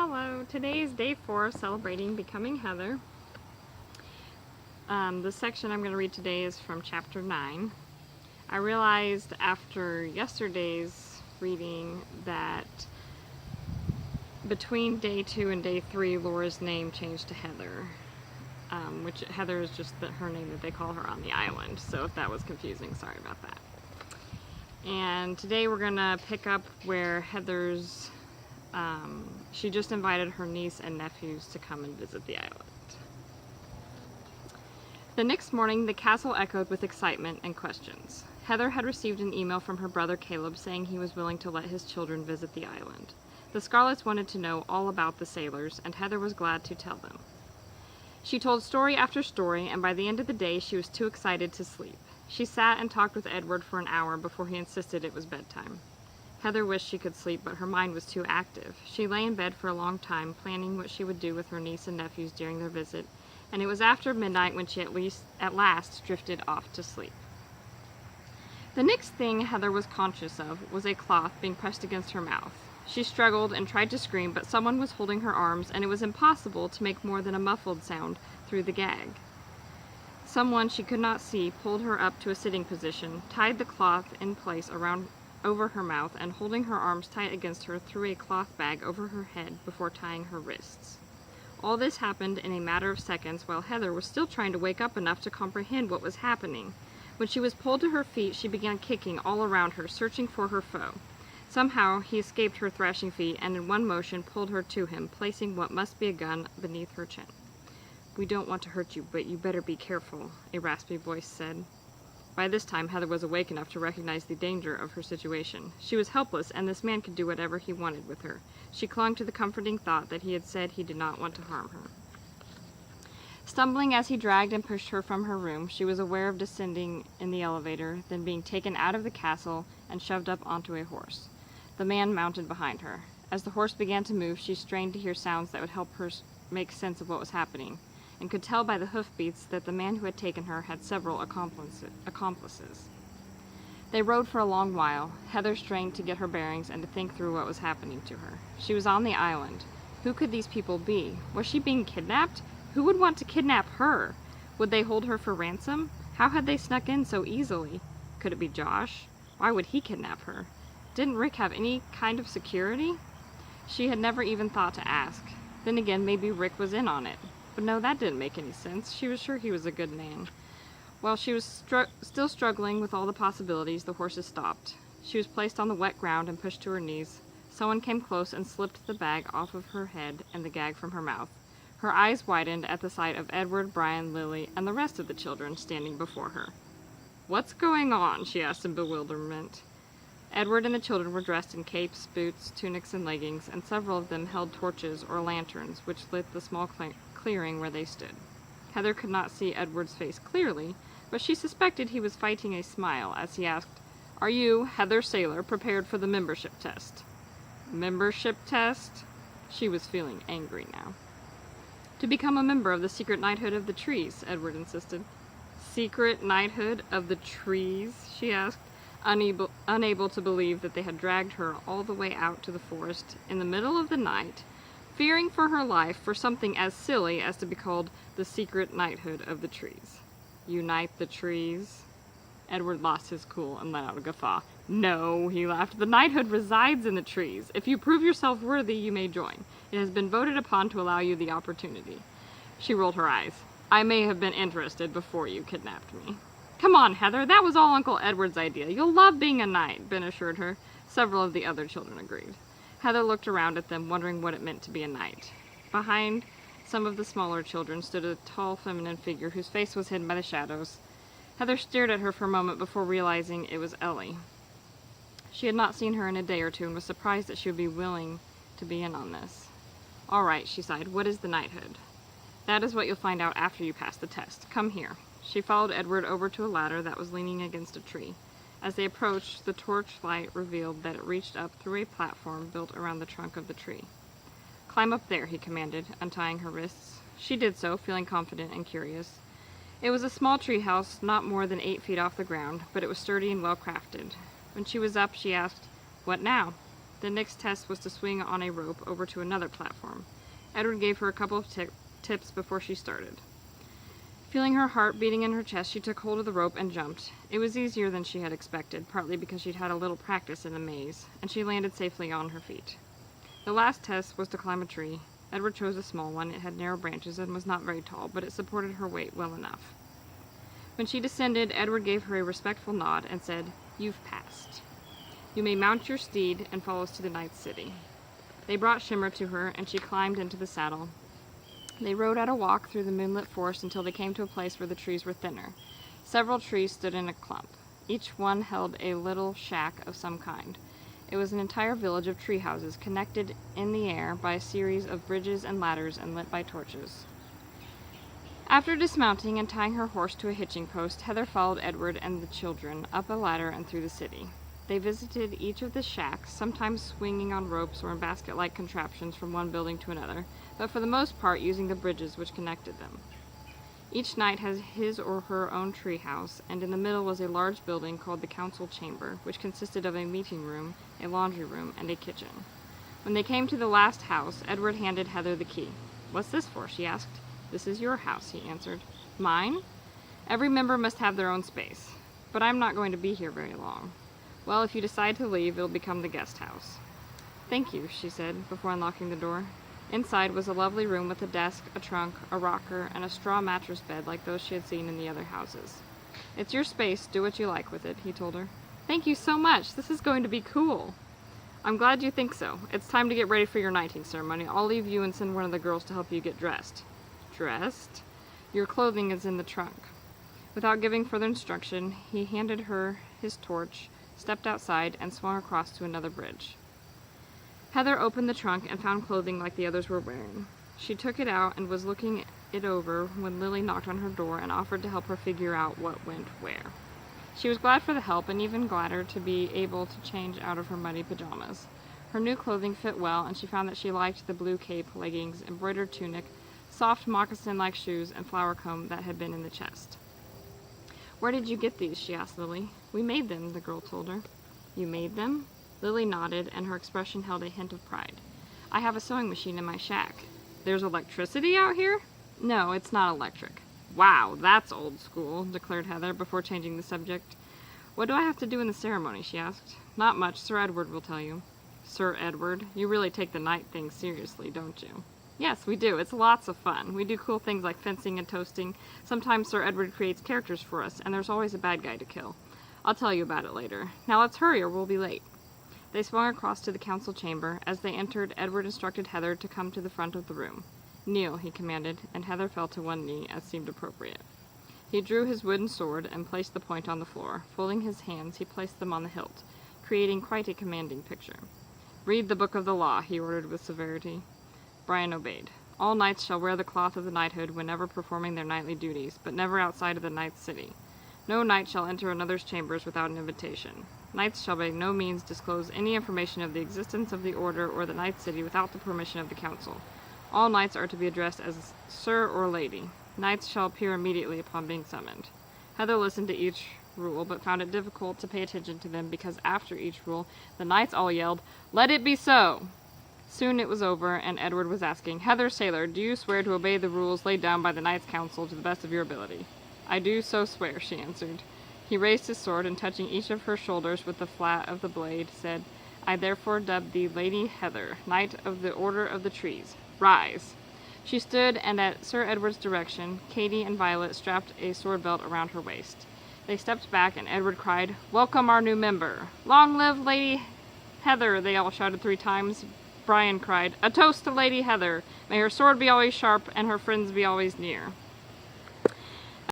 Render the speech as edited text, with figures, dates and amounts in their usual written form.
Hello, today is day 4 of celebrating becoming Heather. The section I'm going to read today is from chapter 9. I realized after yesterday's reading that between day 2 and day 3, Laura's name changed to Heather, which Heather is just her name that they call her on the island, so if that was confusing, sorry about that. And today we're going to pick up where Heather's she just invited her niece and nephews to come and visit the island. The next morning, the castle echoed with excitement and questions. Heather had received an email from her brother Caleb saying he was willing to let his children visit the island. The Scarlets wanted to know all about the sailors, and Heather was glad to tell them. She told story after story, and by the end of the day, she was too excited to sleep. She sat and talked with Edward for an hour before he insisted it was bedtime. Heather wished she could sleep, but her mind was too active. She lay in bed for a long time, planning what she would do with her niece and nephews during their visit, and it was after midnight when she at last drifted off to sleep. The next thing Heather was conscious of was a cloth being pressed against her mouth. She struggled and tried to scream, but someone was holding her arms, and it was impossible to make more than a muffled sound through the gag. Someone she could not see pulled her up to a sitting position, tied the cloth in place over her mouth, and holding her arms tight against her, threw a cloth bag over her head before tying her wrists. All this happened in a matter of seconds while Heather was still trying to wake up enough to comprehend what was happening. When she was pulled to her feet, she began kicking all around her, searching for her foe. Somehow he escaped her thrashing feet and in one motion pulled her to him, placing what must be a gun beneath her chin. "We don't want to hurt you, but you better be careful," a raspy voice said. By this time, Heather was awake enough to recognize the danger of her situation. She was helpless, and this man could do whatever he wanted with her. She clung to the comforting thought that he had said he did not want to harm her. Stumbling as he dragged and pushed her from her room, she was aware of descending in the elevator, then being taken out of the castle and shoved up onto a horse. The man mounted behind her. As the horse began to move, she strained to hear sounds that would help her make sense of what was happening, and could tell by the hoofbeats that the man who had taken her had several accomplices. They rode for a long while. Heather strained to get her bearings and to think through what was happening to her. She was on the island. Who could these people be? Was she being kidnapped? Who would want to kidnap her? Would they hold her for ransom? How had they snuck in so easily? Could it be Josh? Why would he kidnap her? Didn't Rick have any kind of security? She had never even thought to ask. Then again, maybe Rick was in on it. But no, that didn't make any sense. She was sure he was a good man. While she was still struggling with all the possibilities, the horses stopped. She was placed on the wet ground and pushed to her knees. Someone came close and slipped the bag off of her head and the gag from her mouth. Her eyes widened at the sight of Edward, Brian, Lily, and the rest of the children standing before her. "What's going on?" she asked in bewilderment. Edward and the children were dressed in capes, boots, tunics, and leggings, and several of them held torches or lanterns, which lit the small clearing where they stood. Heather could not see Edward's face clearly, but she suspected he was fighting a smile as he asked, "Are you, Heather Sailor, prepared for the membership test?" "Membership test?" She was feeling angry now. "To become a member of the Secret Knighthood of the Trees," Edward insisted. "Secret Knighthood of the Trees?" she asked, unable to believe that they had dragged her all the way out to the forest in the middle of the night, fearing for her life for something as silly as to be called the Secret Knighthood of the Trees. Unite the trees? Edward lost his cool and let out a guffaw. "No," he laughed, "the knighthood resides in the trees. If you prove yourself worthy, you may join. It has been voted upon to allow you the opportunity." She rolled her eyes. "I may have been interested before you kidnapped me." "Come on, Heather, that was all Uncle Edward's idea. You'll love being a knight," Ben assured her. Several of the other children agreed. Heather looked around at them, wondering what it meant to be a knight. Behind some of the smaller children stood a tall feminine figure whose face was hidden by the shadows. Heather stared at her for a moment before realizing it was Ellie. She had not seen her in a day or two and was surprised that she would be willing to be in on this. "All right," she sighed, "what is the knighthood?" "That is what you'll find out after you pass the test. Come here." She followed Edward over to a ladder that was leaning against a tree. As they approached, the torchlight revealed that it reached up through a platform built around the trunk of the tree. "Climb up there," he commanded, untying her wrists. She did so, feeling confident and curious. It was a small tree house, not more than 8 feet off the ground, but it was sturdy and well crafted. When she was up, she asked, "What now?" The next test was to swing on a rope over to another platform. Edward gave her a couple of tips before she started. Feeling her heart beating in her chest, she took hold of the rope and jumped. It was easier than she had expected, partly because she'd had a little practice in the maze, and she landed safely on her feet. The last test was to climb a tree. Edward chose a small one. It had narrow branches and was not very tall, but it supported her weight well enough. When she descended, Edward gave her a respectful nod and said, "You've passed. You may mount your steed and follow us to the Knight's City." They brought Shimmer to her, and she climbed into the saddle. They rode at a walk through the moonlit forest until they came to a place where the trees were thinner. Several trees stood in a clump. Each one held a little shack of some kind. It was an entire village of tree houses, connected in the air by a series of bridges and ladders and lit by torches. After dismounting and tying her horse to a hitching post, Heather followed Edward and the children up a ladder and through the city. They visited each of the shacks, sometimes swinging on ropes or in basket-like contraptions from one building to another, but for the most part using the bridges which connected them. Each knight has his or her own tree house, and in the middle was a large building called the council chamber, which consisted of a meeting room, a laundry room, and a kitchen. When they came to the last house, Edward handed Heather the key. "What's this for?" she asked. "This is your house," he answered. "Mine? Every member must have their own space. But I'm not going to be here very long." "Well, if you decide to leave, it'll become the guest house." "Thank you," she said, before unlocking the door. Inside was a lovely room with a desk, a trunk, a rocker, and a straw mattress bed like those she had seen in the other houses. "It's your space. Do what you like with it," he told her. "Thank you so much. This is going to be cool." "I'm glad you think so. It's time to get ready for your knighting ceremony. I'll leave you and send one of the girls to help you get dressed." "Dressed?" "Your clothing is in the trunk." Without giving further instruction, he handed her his torch, stepped outside, and swung across to another bridge. Heather opened the trunk and found clothing like the others were wearing. She took it out and was looking it over when Lily knocked on her door and offered to help her figure out what went where. She was glad for the help and even gladder to be able to change out of her muddy pajamas. Her new clothing fit well, and she found that she liked the blue cape, leggings, embroidered tunic, soft moccasin-like shoes, and flower comb that had been in the chest. "Where did you get these?" she asked Lily. "We made them," the girl told her. "You made them?" Lily nodded, and her expression held a hint of pride. "I have a sewing machine in my shack." "There's electricity out here?" "No, it's not electric." "Wow, that's old school," declared Heather, before changing the subject. "What do I have to do in the ceremony?" she asked. "Not much. Sir Edward will tell you." "Sir Edward? You really take the knight thing seriously, don't you?" "Yes, we do. It's lots of fun. We do cool things like fencing and toasting. Sometimes Sir Edward creates characters for us, and there's always a bad guy to kill. I'll tell you about it later. Now let's hurry or we'll be late." They swung across to the council chamber. As they entered, Edward instructed Heather to come to the front of the room. "Kneel," he commanded, and Heather fell to one knee, as seemed appropriate. He drew his wooden sword and placed the point on the floor. Folding his hands, he placed them on the hilt, creating quite a commanding picture. "Read the book of the law," he ordered with severity. Brian obeyed. "All knights shall wear the cloth of the knighthood whenever performing their knightly duties, but never outside of the knight's city. No knight shall enter another's chambers without an invitation. Knights shall by no means disclose any information of the existence of the order or the knight's city without the permission of the council. All knights are to be addressed as Sir or Lady. Knights shall appear immediately upon being summoned." Heather listened to each rule, but found it difficult to pay attention to them because after each rule, the knights all yelled, "Let it be so!" Soon it was over, and Edward was asking, "Heather Sailor, do you swear to obey the rules laid down by the Knights' Council to the best of your ability?" "I do so swear," she answered. He raised his sword, and touching each of her shoulders with the flat of the blade, said, "I therefore dub thee Lady Heather, Knight of the Order of the Trees. Rise!" She stood, and at Sir Edward's direction, Katie and Violet strapped a sword belt around her waist. They stepped back, and Edward cried, "Welcome our new member!" "Long live Lady Heather!" they all shouted 3 times. Brian cried, "A toast to Lady Heather! May her sword be always sharp, and her friends be always near."